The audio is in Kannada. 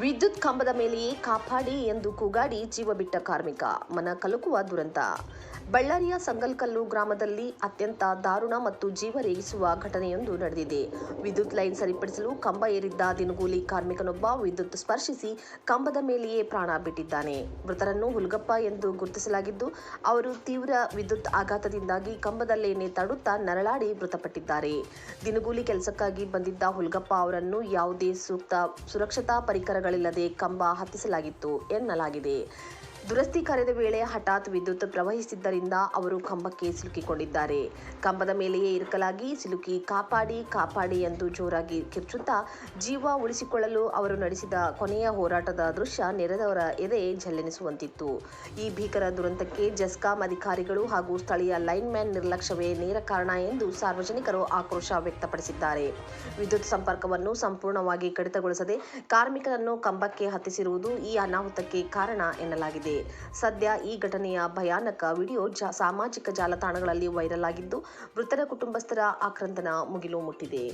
ವಿದ್ಯುತ್ ಕಂಬದ ಮೇಲೆಯೇ ಕಾಪಾಡಿ ಎಂದು ಕೂಗಾಡಿ ಜೀವ ಬಿಟ್ಟ ಕಾರ್ಮಿಕ ಮನ ಕಲಕುವ ದುರಂತ. ಬಳ್ಳಾರಿಯ ಸಂಗಲ್ಕಲ್ಲು ಗ್ರಾಮದಲ್ಲಿ ಅತ್ಯಂತ ದಾರುಣ ಮತ್ತು ಜೀವ ರೇಗಿಸುವ ಘಟನೆಯೊಂದು ನಡೆದಿದೆ. ವಿದ್ಯುತ್ ಲೈನ್ ಸರಿಪಡಿಸಲು ಕಂಬ ಏರಿದ್ದ ದಿನಗೂಲಿ ಕಾರ್ಮಿಕನೊಬ್ಬ ವಿದ್ಯುತ್ ಸ್ಪರ್ಶಿಸಿ ಕಂಬದ ಮೇಲೆಯೇ ಪ್ರಾಣ ಬಿಟ್ಟಿದ್ದಾನೆ. ಮೃತರನ್ನು ಹುಲ್ಗಪ್ಪ ಎಂದು ಗುರುತಿಸಲಾಗಿದ್ದು, ಅವರು ತೀವ್ರ ವಿದ್ಯುತ್ ಆಘಾತದಿಂದಾಗಿ ಕಂಬದಲ್ಲೇ ನೇತಾಡುತ್ತಾ ನರಳಾಡಿ ಮೃತಪಟ್ಟಿದ್ದಾರೆ. ದಿನಗೂಲಿ ಕೆಲಸಕ್ಕಾಗಿ ಬಂದಿದ್ದ ಹುಲ್ಗಪ್ಪ ಅವರನ್ನು ಯಾವುದೇ ಸೂಕ್ತ ಸುರಕ್ಷತಾ ಪರಿಕರಗಳಿಲ್ಲದೆ ಕಂಬ ಹತ್ತಿಸಲಾಗಿತ್ತು ಎನ್ನಲಾಗಿದೆ. ದುರಸ್ತಿ ಕಾರ್ಯದ ವೇಳೆ ಹಠಾತ್ ವಿದ್ಯುತ್ ಪ್ರವಹಿಸಿದ್ದರಿಂದ ಅವರು ಕಂಬಕ್ಕೆ ಸಿಲುಕಿಕೊಂಡಿದ್ದಾರೆ. ಕಂಬದ ಮೇಲೆಯೇ ಇರಿಸಲಾಗಿ ಸಿಲುಕಿ ಕಾಪಾಡಿ ಕಾಪಾಡಿ ಎಂದು ಜೋರಾಗಿ ಕಿರ್ಚುತ್ತಾ ಜೀವ ಉಳಿಸಿಕೊಳ್ಳಲು ಅವರು ನಡೆಸಿದ ಕೊನೆಯ ಹೋರಾಟದ ದೃಶ್ಯ ನೆರೆದವರ ಎದೆ ಝಲ್ಲೆನಿಸುವಂತಿತ್ತು. ಈ ಭೀಕರ ದುರಂತಕ್ಕೆ ಜೆಸ್ಕಾಂ ಅಧಿಕಾರಿಗಳು ಹಾಗೂ ಸ್ಥಳೀಯ ಲೈನ್ಮ್ಯಾನ್ ನಿರ್ಲಕ್ಷ್ಯವೇ ನೇರ ಕಾರಣ ಎಂದು ಸಾರ್ವಜನಿಕರು ಆಕ್ರೋಶ ವ್ಯಕ್ತಪಡಿಸಿದ್ದಾರೆ. ವಿದ್ಯುತ್ ಸಂಪರ್ಕವನ್ನು ಸಂಪೂರ್ಣವಾಗಿ ಕಡಿತಗೊಳಿಸದೆ ಕಾರ್ಮಿಕರನ್ನು ಕಂಬಕ್ಕೆ ಹತ್ತಿಸಿರುವುದು ಈ ಅನಾಹುತಕ್ಕೆ ಕಾರಣ ಎನ್ನಲಾಗಿದೆ. ಸದ್ಯ ಈ ಘಟನೆಯ ಭಯಾನಕ ವಿಡಿಯೋ ಸಾಮಾಜಿಕ ಜಾಲತಾಣಗಳಲ್ಲಿ ವೈರಲ್ ಆಗಿದ್ದು, ಮೃತರ ಕುಟುಂಬಸ್ಥರ ಆಕ್ರಂದನ ಮುಗಿಲು ಮುಟ್ಟಿದೆ.